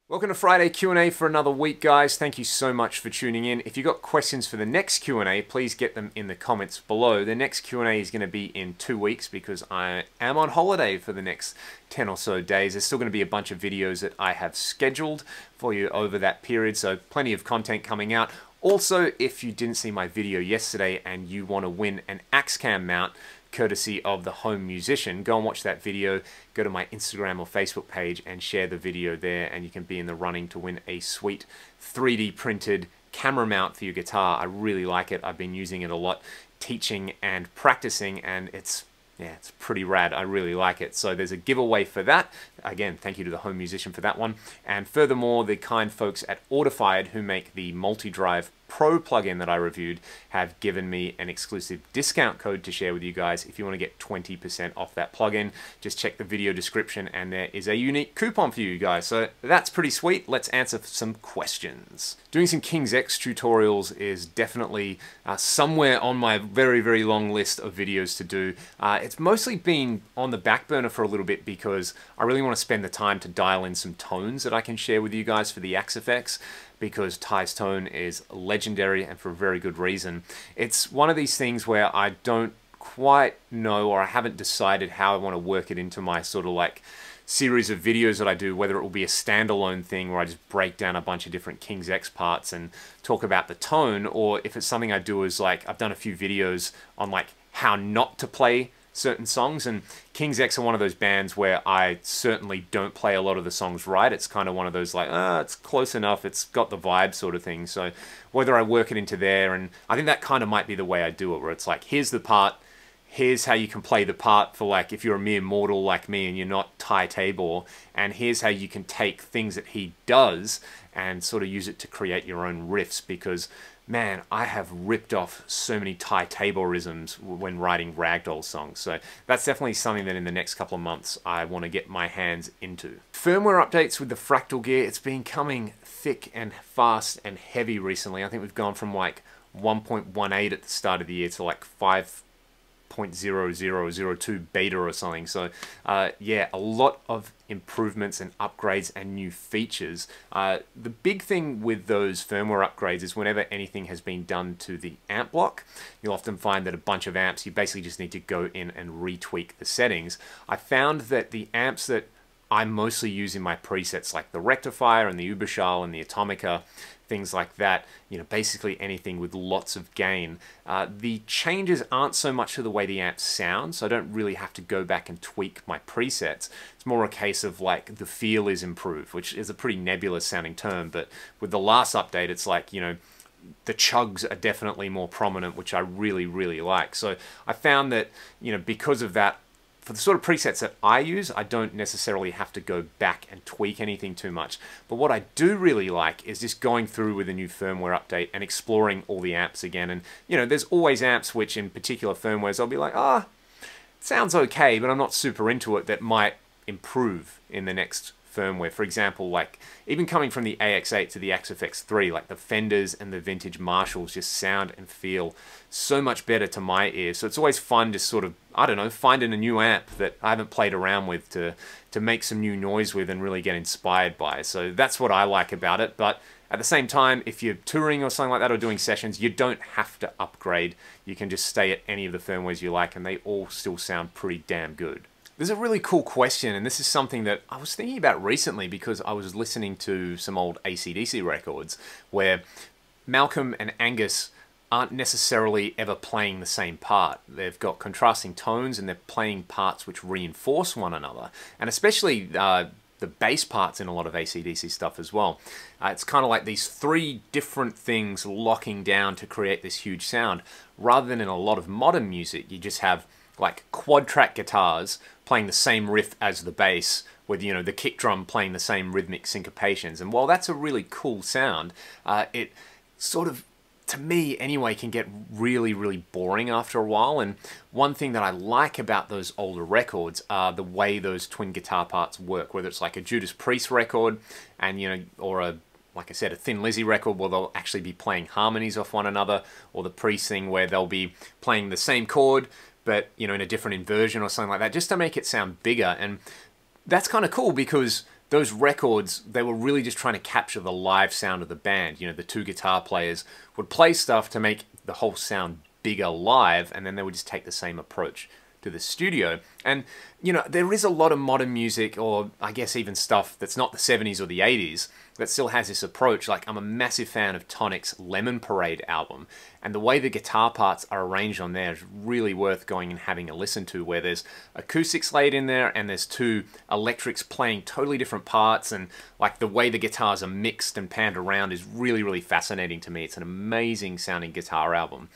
Welcome to Friday Q&A for another week, guys. Thank you so much for tuning in. If you've got questions for the next Q&A, please get them in the comments below. The next Q&A is going to be in 2 weeks because I am on holiday for the next 10 or so days. There's still going to be a bunch of videos that I have scheduled for you over that period, so plenty of content coming out. Also, if you didn't see my video yesterday and you want to win an axe cam mount, courtesy of the Home Musician, go and watch that video. Go to my Instagram or Facebook page and share the video there, and you can be in the running to win a sweet 3D printed camera mount for your guitar. I really like it. I've been using it a lot, teaching and practicing, and it's pretty rad. I really like it. So there's a giveaway for that. Again, thank you to the Home Musician for that one. And furthermore, the kind folks at Audified who make the Multi-Drive Pro plugin that I reviewed have given me an exclusive discount code to share with you guys. If you want to get 20% off that plugin, just check the video description and there is a unique coupon for you guys. So that's pretty sweet. Let's answer some questions. Doing some King's X tutorials is definitely somewhere on my very, very long list of videos to do. It's mostly been on the back burner for a little bit because I really want to spend the time to dial in some tones that I can share with you guys for the axe effects, because Ty's tone is legendary and for a very good reason. It's one of these things where I don't quite know, or I haven't decided how I want to work it into my sort of like series of videos that I do, whether it will be a standalone thing where I just break down a bunch of different King's X parts and talk about the tone, or if it's something I do as like, I've done a few videos on like how not to play certain songs, and King's X are one of those bands where I certainly don't play a lot of the songs right. It's kind of one of those like, it's close enough, it's got the vibe sort of thing. So whether I work it into there, and I think that kind of might be the way I do it, where it's like, here's the part, here's how you can play the part for like if you're a mere mortal like me and you're not Ty Tabor, and here's how you can take things that he does and sort of use it to create your own riffs, because man, I have ripped off so many Ty Taborisms when writing Ragdoll songs. So that's definitely something that in the next couple of months I want to get my hands into. Firmware updates with the Fractal gear. It's been coming thick and fast and heavy recently. I think we've gone from like 1.18 at the start of the year to like 5.0002 beta or something. So yeah, a lot of improvements and upgrades and new features. The big thing with those firmware upgrades is whenever anything has been done to the amp block, you'll often find that a bunch of amps, you basically just need to go in and retweak the settings. I found that the amps that I mostly use in my presets, like the Rectifier and the Uberschall and the Atomica, things like that, you know, basically anything with lots of gain. The changes aren't so much to the way the amps sound, so I don't really have to go back and tweak my presets. It's more a case of like the feel is improved, which is a pretty nebulous sounding term, but with the last update, it's like, you know, the chugs are definitely more prominent, which I really, really like. So I found that, you know, because of that, for the sort of presets that I use, I don't necessarily have to go back and tweak anything too much. But what I do really like is just going through with a new firmware update and exploring all the amps again. And, you know, there's always amps which in particular firmwares I'll be like, it sounds okay, but I'm not super into it, that might improve in the next firmware. For example, like even coming from the AX8 to the XFX3, like the Fenders and the vintage Marshalls just sound and feel so much better to my ear. So it's always fun to sort of, I don't know, finding a new amp that I haven't played around with to make some new noise with and really get inspired by. So that's what I like about it. But at the same time, if you're touring or something like that or doing sessions, you don't have to upgrade. You can just stay at any of the firmwares you like and they all still sound pretty damn good. There's a really cool question, and this is something that I was thinking about recently because I was listening to some old AC/DC records where Malcolm and Angus aren't necessarily ever playing the same part. They've got contrasting tones and they're playing parts which reinforce one another, and especially the bass parts in a lot of AC/DC stuff as well. It's kind of like these three different things locking down to create this huge sound, rather than in a lot of modern music you just have like quad track guitars playing the same riff as the bass, with, you know, the kick drum playing the same rhythmic syncopations. And while that's a really cool sound, it sort of, to me anyway, can get really, really boring after a while. And one thing that I like about those older records are the way those twin guitar parts work, whether it's like a Judas Priest record and, you know, or a, like I said, a Thin Lizzy record where they'll actually be playing harmonies off one another, or the Priest thing where they'll be playing the same chord but, you know, in a different inversion or something like that, just to make it sound bigger. And that's kind of cool because those records, they were really just trying to capture the live sound of the band. You know, the two guitar players would play stuff to make the whole sound bigger live, and then they would just take the same approach to the studio. And, you know, there is a lot of modern music, or I guess even stuff that's not the 70s or the 80s, that still has this approach. Like, I'm a massive fan of Tonic's Lemon Parade album, and the way the guitar parts are arranged on there is really worth going and having a listen to, where there's acoustics laid in there and there's two electrics playing totally different parts, and like the way the guitars are mixed and panned around is really, really fascinating to me. It's an amazing sounding guitar album,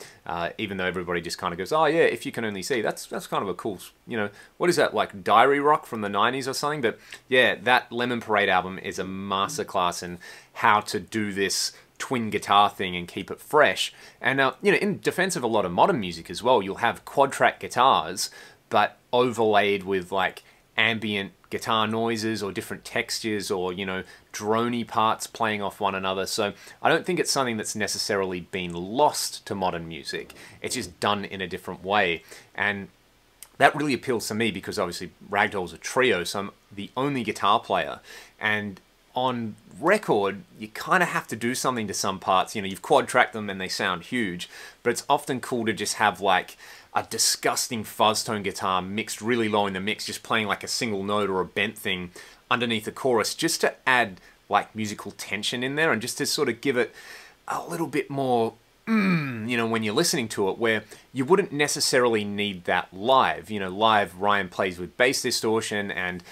even though everybody just kind of goes, oh yeah, If You Can Only See, that's kind of a cool, you know, what is that, like diary rock from the 90s or something? But yeah, that Lemon Parade album is a masterclass in how to do this twin guitar thing and keep it fresh. And you know, in defense of a lot of modern music as well, you'll have quad track guitars but overlaid with like ambient guitar noises or different textures, or, you know, droney parts playing off one another. So I don't think it's something that's necessarily been lost to modern music. It's just done in a different way, and that really appeals to me because obviously Ragdoll's a trio, so I'm the only guitar player, and on record, you kind of have to do something to some parts. You know, you've quad tracked them and they sound huge, but it's often cool to just have like a disgusting fuzz tone guitar mixed really low in the mix, just playing like a single note or a bent thing underneath the chorus, just to add like musical tension in there and just to sort of give it a little bit more, you know, when you're listening to it, where you wouldn't necessarily need that live. You know, live, Ryan plays with bass distortion, and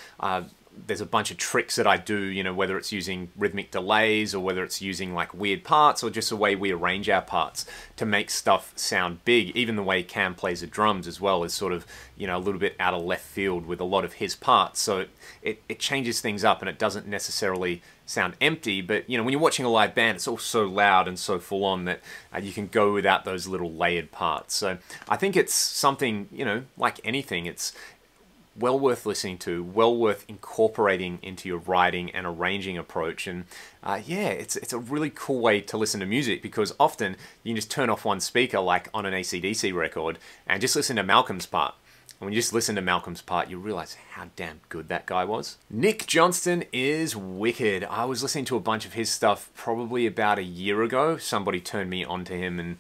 there's a bunch of tricks that I do, you know, whether it's using rhythmic delays or whether it's using like weird parts or just the way we arrange our parts to make stuff sound big. Even the way Cam plays the drums as well is sort of, you know, a little bit out of left field with a lot of his parts. So it changes things up, and it doesn't necessarily sound empty. But, you know, when you're watching a live band, it's all so loud and so full on that you can go without those little layered parts. So I think it's something, you know, like anything, it's well worth listening to, well worth incorporating into your writing and arranging approach. And yeah, it's a really cool way to listen to music, because often you can just turn off one speaker like on an AC/DC record and just listen to Malcolm's part. And when you just listen to Malcolm's part, you realize how damn good that guy was. Nick Johnston is wicked. I was listening to a bunch of his stuff probably about a year ago. Somebody turned me onto him, and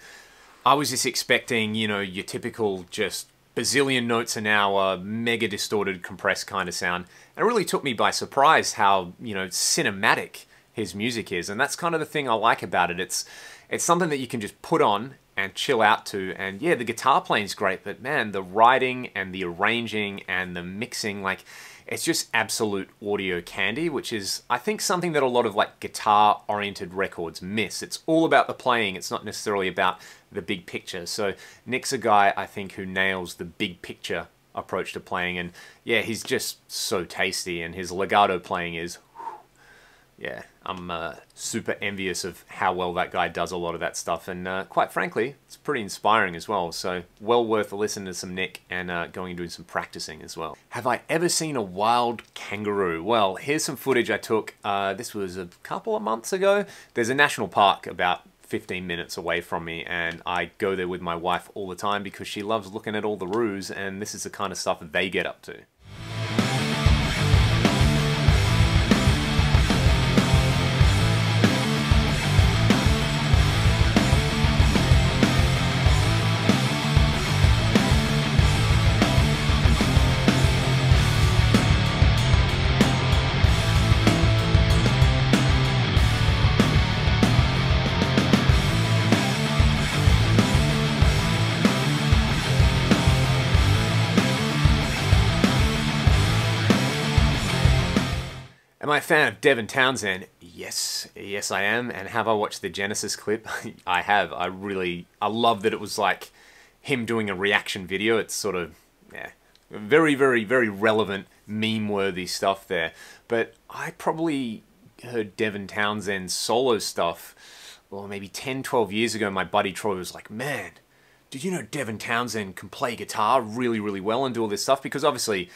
I was just expecting, you know, your typical just bazillion notes an hour, mega distorted, compressed kind of sound. And it really took me by surprise how, you know, cinematic his music is. And that's kind of the thing I like about it. It's something that you can just put on and chill out to. And yeah, the guitar playing's great, but man, the writing and the arranging and the mixing, like, it's just absolute audio candy, which is, I think, something that a lot of like guitar-oriented records miss. It's all about the playing. It's not necessarily about the big picture. So Nick's a guy, I think, who nails the big picture approach to playing. And yeah, he's just so tasty, and his legato playing is, yeah, I'm super envious of how well that guy does a lot of that stuff. And quite frankly, it's pretty inspiring as well. So well worth a listen to some Nick and going and doing some practicing as well. Have I ever seen a wild kangaroo? Well, here's some footage I took. This was a couple of months ago. There's a national park about 15 minutes away from me, and I go there with my wife all the time because she loves looking at all the roos, and this is the kind of stuff that they get up to. Am I a fan of Devin Townsend? Yes, yes I am. And have I watched the Genesis clip? I have. I love that it was like him doing a reaction video. It's sort of, yeah, very, very, very relevant, meme-worthy stuff there. But I probably heard Devin Townsend's solo stuff, well, maybe 10, 12 years ago. My buddy Troy was like, man, did you know Devin Townsend can play guitar really, really well and do all this stuff? Because obviously,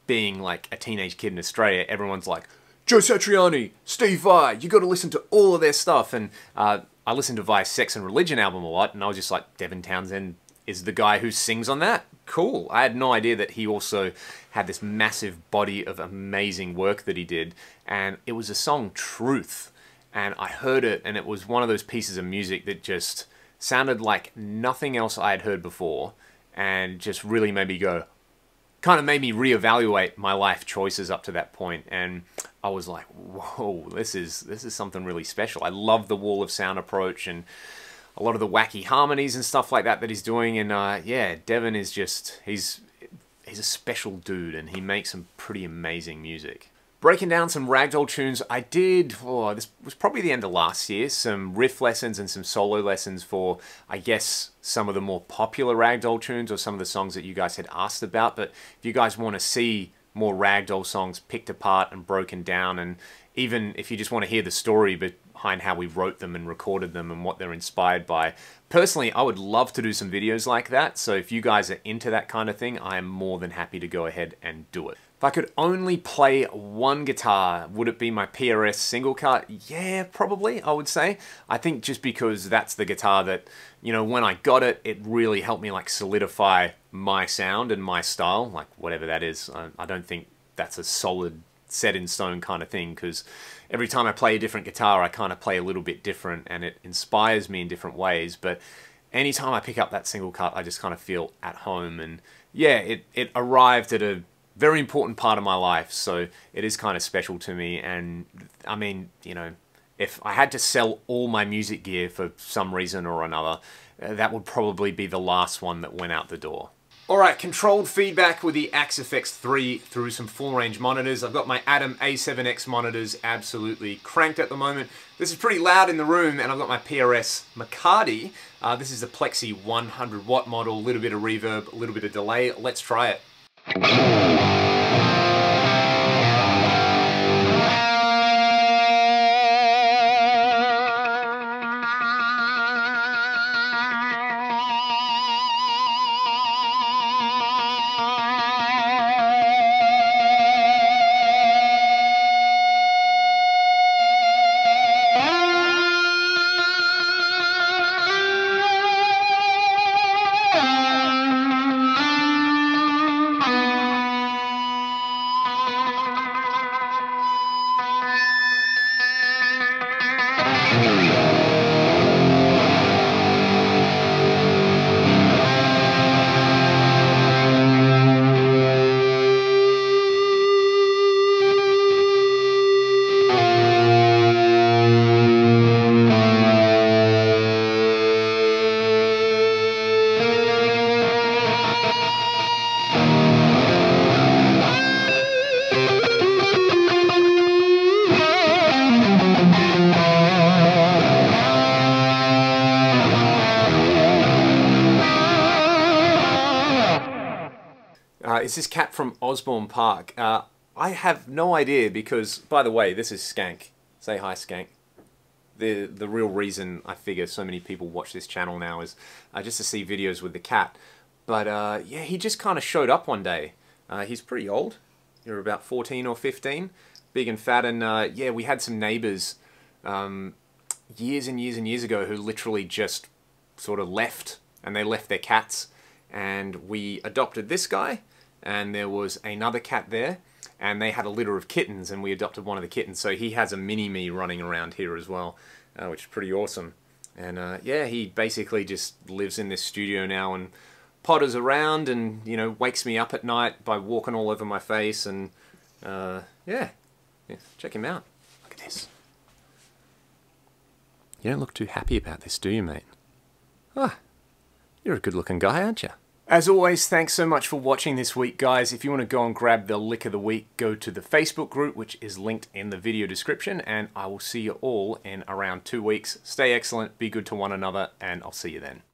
being like a teenage kid in Australia, everyone's like, Joe Satriani, Steve Vai, you got to listen to all of their stuff. And I listened to Vai's Sex and Religion album a lot, and I was just like, Devin Townsend is the guy who sings on that. cool. I had no idea that he also had this massive body of amazing work that he did, and it was a song, Truth. And I heard it, and it was one of those pieces of music that just sounded like nothing else I had heard before, and just really made me go, kind of made me reevaluate my life choices up to that point. And I was like, whoa, this is something really special. I love the wall of sound approach and a lot of the wacky harmonies and stuff like that he's doing. And yeah, Devin is just, he's a special dude, and he makes some pretty amazing music. Breaking down some Ragdoll tunes, I did, this was probably the end of last year, some riff lessons and some solo lessons for, I guess, some of the more popular Ragdoll tunes or some of the songs that you guys had asked about. But if you guys want to see more Ragdoll songs picked apart and broken down, and even if you just want to hear the story behind how we wrote them and recorded them and what they're inspired by, personally, I would love to do some videos like that. So if you guys are into that kind of thing, I am more than happy to go ahead and do it. If I could only play one guitar, would it be my PRS single cut? Yeah, probably, I would say. I think just because that's the guitar that, you know, when I got it, it really helped me like solidify my sound and my style, like whatever that is. I don't think that's a solid set in stone kind of thing, because every time I play a different guitar, I kind of play a little bit different, and it inspires me in different ways. But anytime I pick up that single cut, I just kind of feel at home. And yeah, it arrived at a very important part of my life, so it is kind of special to me. And I mean, you know, if I had to sell all my music gear for some reason or another, that would probably be the last one that went out the door. Alright, controlled feedback with the Axe FX3 through some full range monitors. I've got my Atom A7X monitors absolutely cranked at the moment. This is pretty loud in the room, and I've got my PRS McCarty. This is the Plexi 100 watt model, a little bit of reverb, a little bit of delay. Let's try it. Is this cat from Osborne Park? I have no idea, because, by the way, this is Skank. Say hi, Skank. The real reason I figure so many people watch this channel now is just to see videos with the cat. But yeah, he just kind of showed up one day. He's pretty old. You're about 14 or 15. Big and fat, and yeah, we had some neighbors years and years and years ago who literally just sort of left, and they left their cats, and we adopted this guy. And there was another cat there, and they had a litter of kittens, and we adopted one of the kittens. So he has a mini-me running around here as well, which is pretty awesome. And yeah, he basically just lives in this studio now and potters around, and, you know, wakes me up at night by walking all over my face. And yeah, check him out. Look at this. You don't look too happy about this, do you, mate? Ah, you're a good-looking guy, aren't you? As always, thanks so much for watching this week, guys. If you want to go and grab the lick of the week, go to the Facebook group, which is linked in the video description, and I will see you all in around 2 weeks. Stay excellent, be good to one another, and I'll see you then.